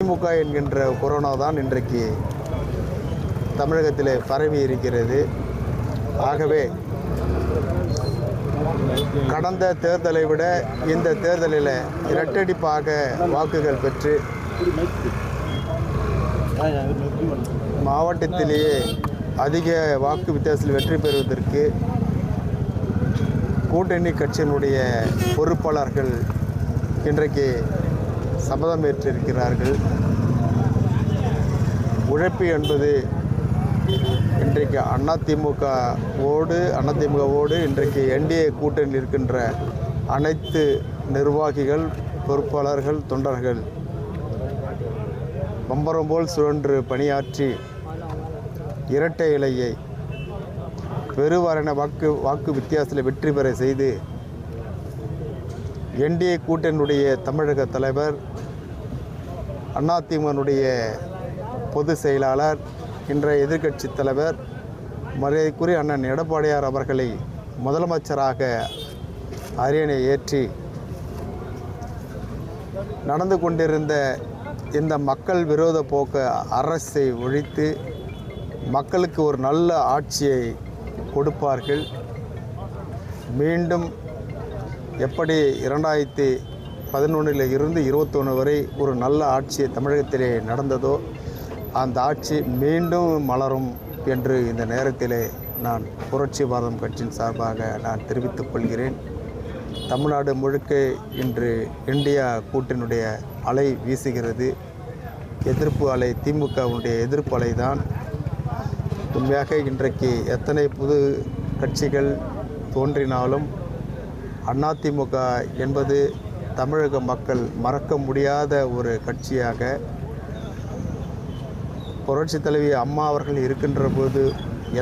திமுக என்கின்ற கொரோனா தான் இன்றைக்கு தமிழகத்திலே பரவி இருக்கிறது. ஆகவே கடந்த தேர்தலை விட இந்த தேர்தலில் இரட்டடிப்பாக வாக்குகள் பெற்று மாவட்டத்திலேயே அதிக வாக்கு வித்தியாசத்தில் வெற்றி பெறுவதற்கு கூட்டணி கட்சியினுடைய பொறுப்பாளர்கள் இன்றைக்கு சபதம் ஏற்றிருக்கிறார்கள். உழைப்பு என்பது இன்றைக்கு அதிமுகவோடு இன்றைக்கு என்டிஏ கூட்டணியில் இருக்கின்ற அனைத்து நிர்வாகிகள், பொறுப்பாளர்கள், தொண்டர்கள் பம்பரம் போல் சுழன்று பணியாற்றி இரட்டை இலையை பெருவாரியான வாக்கு வித்தியாசத்தில் வெற்றி பெற செய்து என்டிஏ கூட்டணியுடைய தமிழக தலைவர், அதிமுகனுடைய பொதுச் செயலாளர், இன்றைய எதிர்க்கட்சி தலைவர் மரியாதைக்குரிய அண்ணன் எடப்பாடியார் அவர்களை முதலமைச்சராக அரியணை ஏற்றி நடந்து கொண்டிருந்த இந்த மக்கள் விரோத போக்கு அரசை ஒழித்து மக்களுக்கு ஒரு நல்ல ஆட்சியை கொடுப்பார்கள். மீண்டும் எப்படி 2011 இருந்து 21 வரை ஒரு நல்ல ஆட்சி தமிழகத்திலே நடந்ததோ அந்த ஆட்சி மீண்டும் மலரும் என்று இந்த நேரத்திலே நான் புரட்சி பாரதம் கட்சியின் சார்பாக நான் தெரிவித்துக் கொள்கிறேன். தமிழ்நாடு முழுக்க இன்று இந்தியா கூட்டணியுடைய அலை வீசுகிறது. எதிர்ப்பு அலை, திமுகவுடைய எதிர்ப்பு அலை தான். உண்மையாக இன்றைக்கு எத்தனை புது கட்சிகள் தோன்றினாலும் அதிமுக என்பது தமிழக மக்கள் மறக்க முடியாத ஒரு கட்சியாக, புரட்சி தலைவி அம்மா அவர்கள் இருக்கின்ற போது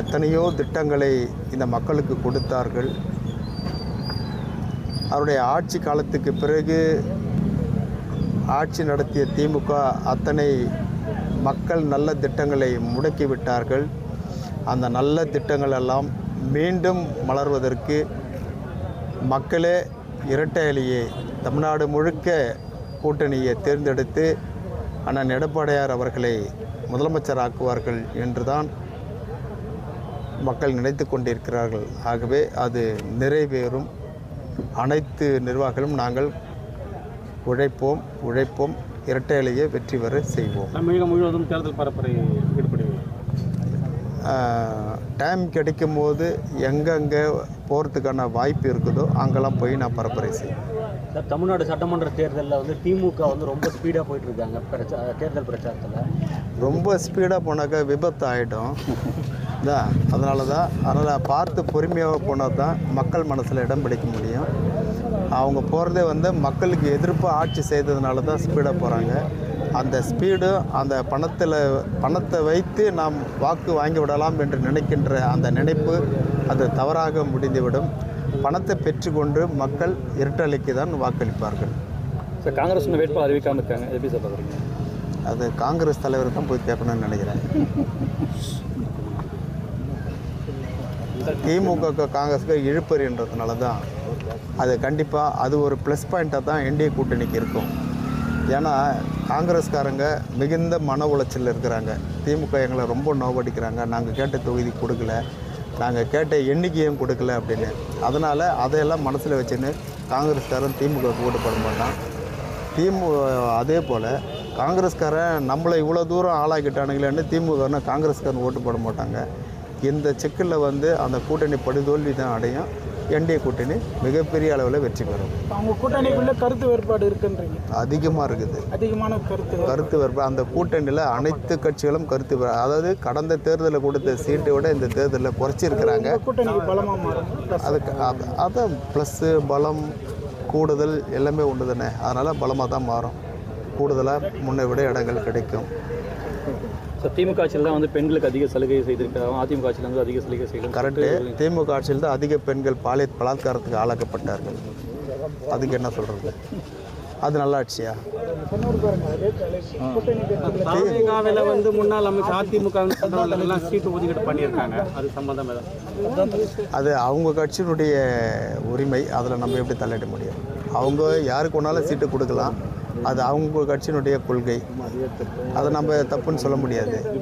எத்தனையோ திட்டங்களை இந்த மக்களுக்கு கொடுத்தார்கள். அவருடைய ஆட்சி காலத்துக்கு பிறகு ஆட்சி நடத்திய திமுக அத்தனை மக்கள் நல்ல திட்டங்களை முடக்கிவிட்டார்கள். அந்த நல்ல திட்டங்கள் எல்லாம் மீண்டும் மலர்வதற்கு மக்களே இரட்டை இலையை தமிழ்நாடு முழுக்க கூட்டணியை தேர்ந்தெடுத்து அண்ணன் எடப்பாடியார் அவர்களை முதலமைச்சராக்குவார்கள் என்றுதான் மக்கள் நினைத்து கொண்டிருக்கிறார்கள். ஆகவே அது நிறைவேறும். அனைத்து நிர்வாகிகளும் நாங்கள் உழைப்போம், இரட்டை இலையை வெற்றி பெற செய்வோம். தமிழகம் முழுவதும் தேர்தல் பரப்புரை ஈடுபடுவீங்க? டைம் கிடைக்கும் போது எங்கெங்கே போகிறதுக்கான வாய்ப்பு இருக்குதோ அங்கெல்லாம் போய் நான் பரப்புரை செய்வேன். சார், தமிழ்நாடு சட்டமன்ற தேர்தலில் வந்து திமுக வந்து ரொம்ப ஸ்பீடாக போயிட்டுருக்காங்க. தேர்தல் பிரச்சாரத்தில் ரொம்ப ஸ்பீடாக போனாக்கா விபத்து ஆகிடும். அதனால் பார்த்து பொறுமையாக போனால் தான் மக்கள் மனசில் இடம் பிடிக்க முடியும். அவங்க போகிறதே வந்து மக்களுக்கு எதிர்ப்பு ஆட்சி செய்ததுனால தான் ஸ்பீடாக போகிறாங்க. அந்த ஸ்பீடு, அந்த பணத்தை வைத்து நாம் வாக்கு வாங்கி விடலாம் என்று நினைக்கின்ற அந்த நினைப்பு அது தவறாக முடிந்துவிடும். பணத்தை பெற்றுக்கொண்டு மக்கள் இரட்டலைக்கு தான் வாக்களிப்பார்கள். சார், காங்கிரஸ் வேட்பாளர் அறிவிக்காமல் இருக்காங்க, எப்படி சார் பார்க்குறீங்க? அது காங்கிரஸ் தலைவர் தான் போய் கேட்கணும்னு நினைக்கிறேன். திமுக காங்கிரஸுக்கு இழுப்பறின்றதுனால தான் அது கண்டிப்பாக அது ஒரு ப்ளஸ் பாயிண்ட்டாக தான் என்டிஏ கூட்டணிக்கு இருக்கும். ஏன்னா காங்கிரஸ்காரங்க மிகுந்த மன உளைச்சலில் இருக்கிறாங்க. திமுக எங்களை ரொம்ப நோவடிக்கிறாங்க, நாங்கள் கேட்ட தொகுதி கொடுக்கல, நாங்கள் கேட்ட எண்ணிக்கையும் கொடுக்கல அப்படின்னு. அதனால் அதையெல்லாம் மனசில் வச்சுன்னு காங்கிரஸ்காரன் திமுக ஓட்டு போட மாட்டான். அதே போல் காங்கிரஸ்காரன் நம்மளை இவ்வளோ தூரம் ஆளாக்கிட்டானுங்களேன்னு திமுகன்னு காங்கிரஸ்காரன் ஓட்டு போட மாட்டாங்க. இந்த சிக்கலில் வந்து அந்த கூட்டணி படுதோல்வி தான் அடையும். என்டிஏ கூட்டணி மிகப்பெரிய அளவில் வெற்றி பெறும். அவங்க கூட்டணிக்குள்ளே கருத்து வேறுபாடு இருக்குன்றீங்க? அதிகமாக இருக்குது. அதிகமான கருத்து வேறுபாடு. அந்த கூட்டணியில் அனைத்து கட்சிகளும் அதாவது கடந்த தேர்தலில் கொடுத்த சீட்டை விட இந்த தேர்தலில் குறைச்சிருக்கிறாங்க. கூட்டணிக்கு பலமாக மாறும். அதான் ப்ளஸ்ஸு, பலம், கூடுதல் எல்லாமே ஒன்று தானே. அதனால் பலமாக தான் மாறும். கூடுதலாக முன்னை விட இடங்கள் கிடைக்கும். ஸோ திமுக ஆட்சியில் தான் வந்து பெண்களுக்கு அதிக சலுகை செய்திருக்காங்க, அதிமுக ஆட்சியில் வந்து அதிக சலுகை செய்யணும். கரெக்டு. திமுக ஆட்சியில் தான் அதிக பெண்கள் பலாத்காரத்துக்கு ஆளாக்கப்பட்டார்கள். அதுக்கு என்ன சொல்கிறது? அது நல்ல ஆட்சியா? வந்து முன்னாள் அமைச்சர் அதிமுக சீட்டு ஒதுக்கீடு பண்ணியிருக்காங்க, அது சம்பந்தம் அது அவங்க கட்சியினுடைய உரிமை. அதில் நம்ம எப்படி தலையிட முடியும்? அவங்க யாருக்கு ஒன்றாலும் சீட்டு கொடுக்கலாம். அது அவங்க கட்சியினுடைய கொள்கை. அதை நம்ம தப்புன்னு சொல்ல முடியாது.